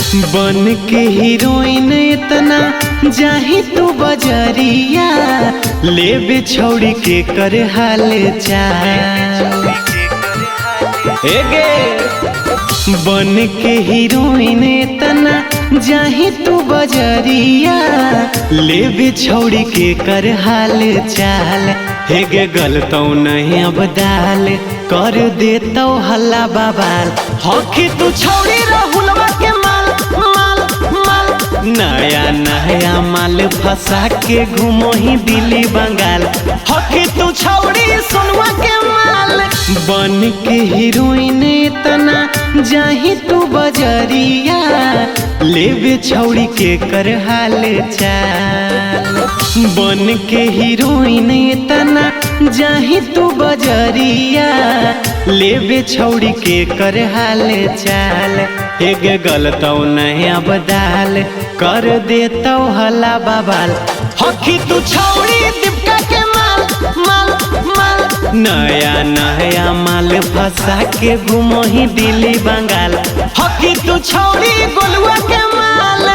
बन के हीरोइन इतना जाही तू बजरिया लेबे छौड़ी के कर हाल चाल। बन के हीरोइन इतना जाही तू बजरिया लेबे छौड़ी के कर हाल चाल। हेगे गलतौ नहीं अब दाल कर देतौ हल्ला बवाल। हखी तू छौड़ी राहुलवा के माल माल माल। नया नया माल फंसा के घूमो ही दिल्ली बंगाल। हखी तू छौड़ी सोनवा के माल। बन के हीरोइन इतना जाही तू बजरिया लेबे छौड़ी के कर हाल चाल। बन के हीरोइन इतना जाही तू बजरिया लेबे छौड़ी के कर हाल चाल। हेगे गलतौ नहीं अब दाल कर देतौ हल्ला बवाल। हखी तू छौड़ी दीपिका के माल माल माल। नया नया माल फंसा के घूमो ही दिल्ली बंगाल। हखी तू छौड़ी गोलुआ के माल।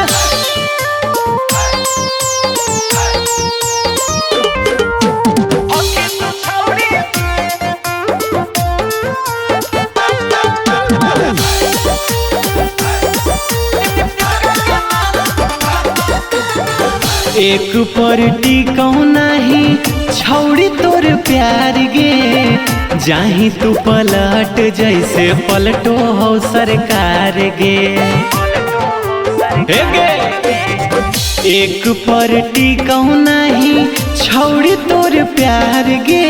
एक परटी कौना ही छौड़ी तोर प्यार गे जाही तू पलट जैसे पलटो हो सरकार गे। एक परटी कौना ही छौड़ी तोर प्यार गे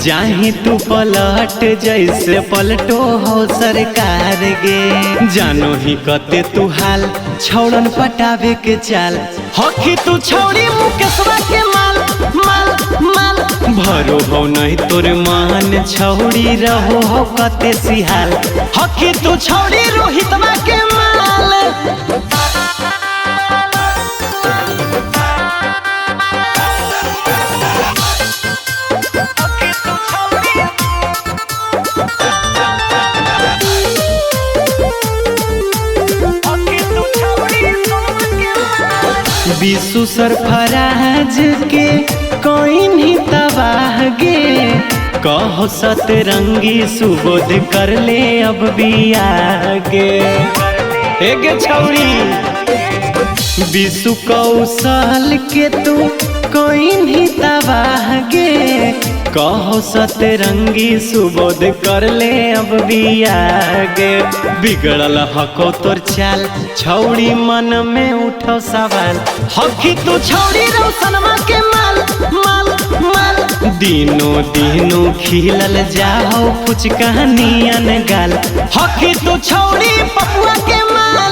जाही तू पलट जैसे पलटो हो सरकार गे। जानो ही कते तू हाल छौड़न पटावे के चाल। हखी तू छौड़ी मुकेशवा के माल माल माल। भरो हो नहीं तोर मान छौड़ी रहो हो कते सिहाल। हखी तू छौड़ी रोहितवा के माल। विशु सरफराज के कोई नहीं तबाह गे कहो सतरंगी सुबोध कर ले अब बियाह गे। एगे छौड़ी विशु कौशल के तू कोई नहीं तबाह गे कहो सतरंगी सुबोध कर ले अब बियाह गे। बिगड़ल हको तोर चाल छौड़ी मन में उठो सवाल। हखी तू छौड़ी रोशनमा के माल माल माल। दिनों दिनों खिलल जाओ कुछ कहानियन गाल। हखी तू छौड़ी पपुआ के माल।